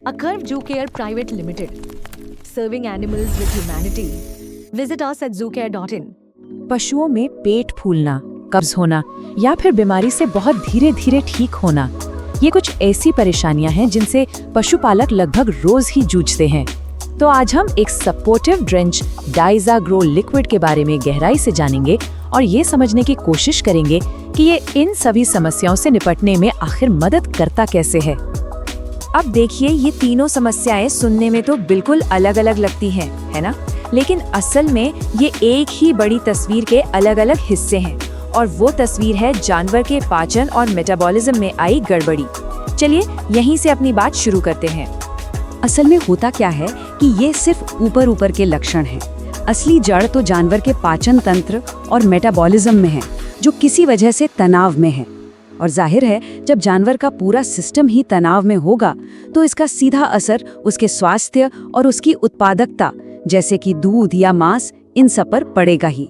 A Curve Zoo Care Private Limited, serving animals with humanity. Visit us at zoocare.in. पशुओं में पेट फूलना, कब्ज होना या फिर बीमारी से बहुत धीरे धीरे ठीक होना, ये कुछ ऐसी परेशानियां हैं जिनसे पशुपालक लगभग रोज ही जूझते हैं। तो आज हम एक सपोर्टिव ड्रेंच डाइज़ाग्रो लिक्विड के बारे में गहराई से जानेंगे और ये समझने की कोशिश करेंगे कि ये इन सभी समस्याओं से निपटने में आखिर मदद करता कैसे है। अब देखिए, ये तीनों समस्याएं सुनने में तो बिल्कुल अलग अलग लगती हैं, है ना? लेकिन असल में ये एक ही बड़ी तस्वीर के अलग अलग हिस्से हैं और वो तस्वीर है जानवर के पाचन और मेटाबॉलिज्म में आई गड़बड़ी। चलिए यहीं से अपनी बात शुरू करते हैं। असल में होता क्या है कि ये सिर्फ ऊपर के लक्षण हैं। असली जड़ तो जानवर के पाचन तंत्र और मेटाबॉलिज्म में है, जो किसी वजह से तनाव में है। और जाहिर है, जब जानवर का पूरा सिस्टम ही तनाव में होगा तो इसका सीधा असर उसके स्वास्थ्य और उसकी उत्पादकता, जैसे कि दूध या मांस, इन सब पर पड़ेगा ही।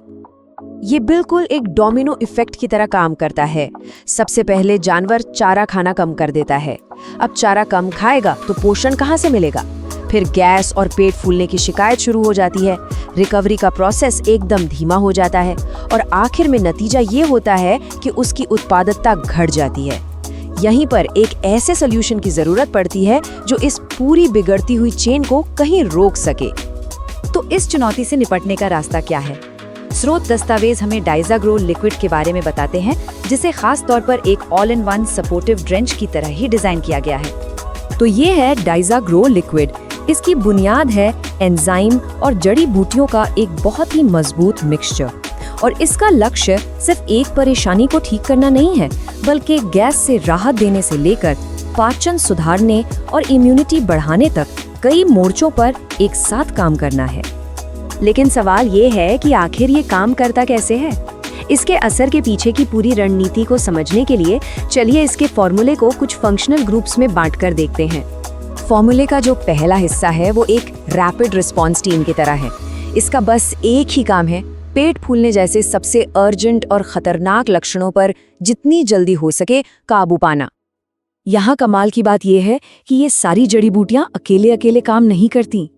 ये बिल्कुल एक डोमिनो इफेक्ट की तरह काम करता है। सबसे पहले जानवर चारा खाना कम कर देता है। अब चारा कम खाएगा तो पोषण कहाँ से मिलेगा? फिर गैस और पेट फूलने की शिकायत शुरू हो जाती है। रिकवरी का प्रोसेस एकदम धीमा हो जाता है और आखिर में नतीजा ये होता है कि उसकी उत्पादकता घट जाती है। यहीं पर एक ऐसे सॉल्यूशन की जरूरत पड़ती है जो इस पूरी बिगड़ती हुई चेन को कहीं रोक सके। तो इस चुनौती से निपटने का रास्ता क्या है? स्रोत दस्तावेज हमें डाइज़ाग्रो लिक्विड के बारे में बताते हैं, जिसे खास तौर पर एक all in one supportive drench की तरह ही डिजाइन किया गया है। तो ये है डाइज़ाग्रो लिक्विड। इसकी बुनियाद है एंजाइम और जड़ी बूटियों का एक बहुत ही मजबूत मिक्सचर, और इसका लक्ष्य सिर्फ एक परेशानी को ठीक करना नहीं है, बल्कि गैस से राहत देने से लेकर पाचन सुधारने और इम्यूनिटी बढ़ाने तक कई मोर्चों पर एक साथ काम करना है। लेकिन सवाल ये है कि आखिर ये काम करता कैसे है? इसके असर के पीछे की पूरी रणनीति को समझने के लिए चलिए इसके फॉर्मूले को कुछ फंक्शनल ग्रुप्स में बांटकर देखते हैं। फॉर्मूले का जो पहला हिस्सा है वो एक रैपिड रिस्पॉन्स टीम की तरह है। इसका बस एक ही काम है, पेट फूलने जैसे सबसे अर्जेंट और खतरनाक लक्षणों पर जितनी जल्दी हो सके काबू पाना। यहाँ कमाल की बात यह है कि ये सारी जड़ी बूटियां अकेले अकेले काम नहीं करती।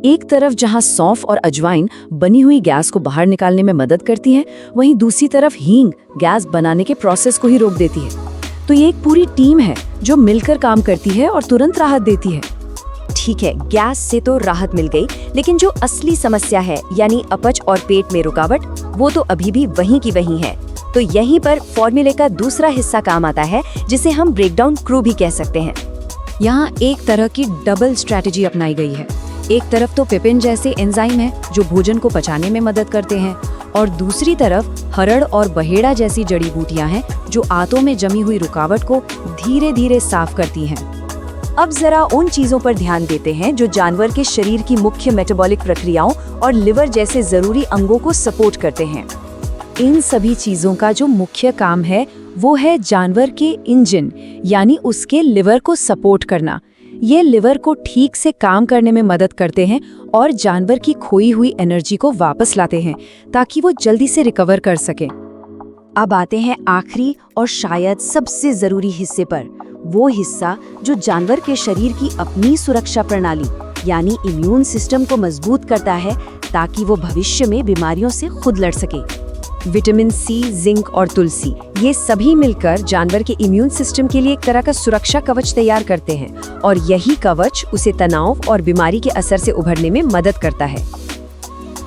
एक तरफ जहाँ सौंफ और अजवाइन बनी हुई गैस को बाहर निकालने में मदद करती हैं, वहीं दूसरी तरफ हींग गैस बनाने के प्रोसेस को ही रोक देती है। तो ये एक पूरी टीम है जो मिलकर काम करती है और तुरंत राहत देती है। ठीक है, गैस से तो राहत मिल गई, लेकिन जो असली समस्या है यानी अपच और पेट में रुकावट, वो तो अभी भी वहीं की वहीं है। तो यहीं पर फॉर्मूले का दूसरा हिस्सा काम आता है, जिसे हम ब्रेकडाउन क्रू भी कह सकते हैं। यहाँ एक तरह की डबल स्ट्रैटेजी अपनाई गई है। एक तरफ तो पेपिन जैसे एंजाइम है जो भोजन को पचाने में मदद करते हैं, और दूसरी तरफ हरड़ और बहेड़ा जैसी जड़ी बूटियां हैं जो आंतों में जमी हुई रुकावट को धीरे धीरे साफ करती हैं। अब जरा उन चीजों पर ध्यान देते हैं जो जानवर के शरीर की मुख्य मेटाबॉलिक प्रक्रियाओं और लिवर जैसे जरूरी अंगों को सपोर्ट करते हैं। इन सभी चीजों का जो मुख्य काम है वो है जानवर के इंजन यानी उसके लिवर को सपोर्ट करना। ये लिवर को ठीक से काम करने में मदद करते हैं और जानवर की खोई हुई एनर्जी को वापस लाते हैं ताकि वो जल्दी से रिकवर कर सके। अब आते हैं आखिरी और शायद सबसे जरूरी हिस्से पर, वो हिस्सा जो जानवर के शरीर की अपनी सुरक्षा प्रणाली यानी इम्यून सिस्टम को मजबूत करता है ताकि वो भविष्य में बीमारियों से खुद लड़ सके। विटामिन सी, जिंक और तुलसी, ये सभी मिलकर जानवर के इम्यून सिस्टम के लिए एक तरह का सुरक्षा कवच तैयार करते हैं, और यही कवच उसे तनाव और बीमारी के असर से उभरने में मदद करता है।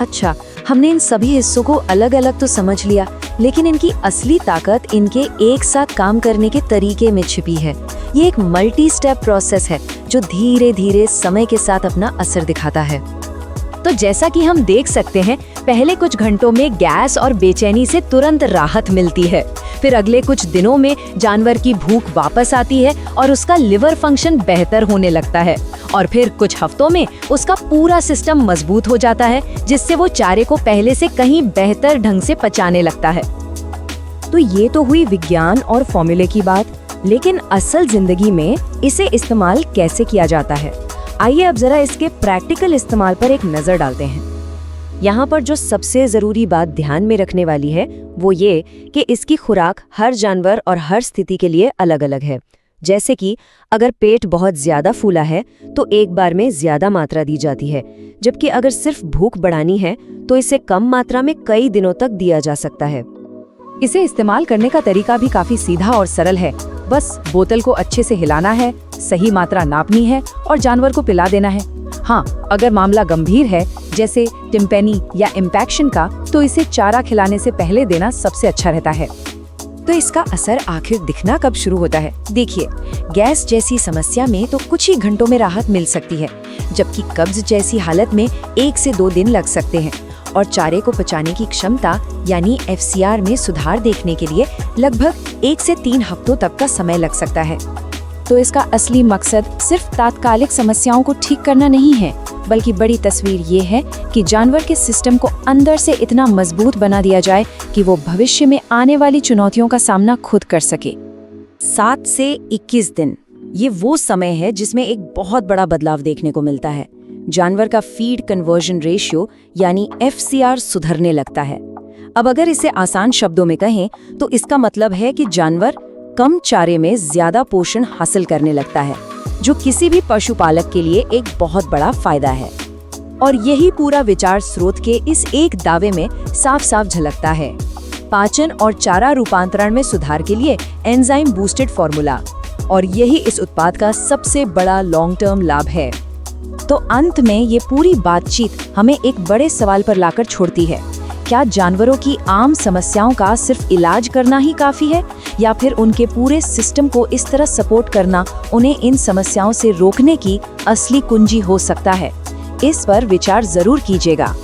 अच्छा, हमने इन सभी हिस्सों को अलग अलग तो समझ लिया, लेकिन इनकी असली ताकत इनके एक साथ काम करने के तरीके में छिपी है। ये एक मल्टी स्टेप प्रोसेस है जो धीरे धीरे समय के साथ अपना असर दिखाता है। तो जैसा कि हम देख सकते हैं, पहले कुछ घंटों में गैस और बेचैनी से तुरंत राहत मिलती है। फिर अगले कुछ दिनों में जानवर की भूख वापस आती है और उसका लिवर फंक्शन बेहतर होने लगता है, और फिर कुछ हफ्तों में उसका पूरा सिस्टम मजबूत हो जाता है, जिससे वो चारे को पहले से कहीं बेहतर ढंग से पचाने लगता है। तो ये तो हुई विज्ञान और फॉर्मूले की बात, लेकिन असल जिंदगी में इसे इस्तेमाल कैसे किया जाता है? आइए अब जरा इसके प्रैक्टिकल इस्तेमाल पर एक नजर डालते हैं। यहाँ पर जो सबसे जरूरी बात ध्यान में रखने वाली है वो ये कि इसकी खुराक हर जानवर और हर स्थिति के लिए अलग अलग है। जैसे कि अगर पेट बहुत ज्यादा फूला है तो एक बार में ज्यादा मात्रा दी जाती है, जबकि अगर सिर्फ भूख बढ़ानी है तो इसे कम मात्रा में कई दिनों तक दिया जा सकता है। इसे इस्तेमाल करने का तरीका भी काफी सीधा और सरल है। बस बोतल को अच्छे से हिलाना है, सही मात्रा नापनी है और जानवर को पिला देना है। हाँ, अगर मामला गंभीर है जैसे टिम्पेनी या इम्पैक्शन का, तो इसे चारा खिलाने से पहले देना सबसे अच्छा रहता है। तो इसका असर आखिर दिखना कब शुरू होता है? देखिए, गैस जैसी समस्या में तो कुछ ही घंटों में राहत मिल सकती है, जबकि कब्ज जैसी हालत में 1 से 2 दिन लग सकते हैं और चारे को पचाने की क्षमता यानी FCR में सुधार देखने के लिए लगभग 1 से 3 हफ्तों तक का समय लग सकता है। तो इसका असली मकसद सिर्फ तात्कालिक समस्याओं को ठीक करना नहीं है, बल्कि बड़ी तस्वीर ये है कि जानवर के सिस्टम को अंदर से इतना मजबूत बना दिया जाए कि वो भविष्य में आने वाली चुनौतियों का सामना खुद कर सके। 7 से 21 दिन, ये वो समय है जिसमें एक बहुत बड़ा बदलाव देखने को मिलता है। जानवर का फीड कन्वर्जन रेशियो यानी FCR सुधरने लगता है। अब अगर इसे आसान शब्दों में कहें तो इसका मतलब है कि जानवर कम चारे में ज्यादा पोषण हासिल करने लगता है, जो किसी भी पशुपालक के लिए एक बहुत बड़ा फायदा है। और यही पूरा विचार स्रोत के इस एक दावे में साफ साफ झलकता है। पाचन और चारा रूपांतरण में सुधार के लिए एंजाइम बूस्टेड फॉर्मूला, और यही इस उत्पाद का सबसे बड़ा लॉन्ग टर्म लाभ है। तो अंत में ये पूरी बातचीत हमें एक बड़े सवाल पर लाकर छोड़ती है। क्या जानवरों की आम समस्याओं का सिर्फ इलाज करना ही काफी है, या फिर उनके पूरे सिस्टम को इस तरह सपोर्ट करना उन्हें इन समस्याओं से रोकने की असली कुंजी हो सकता है? इस पर विचार जरूर कीजिएगा।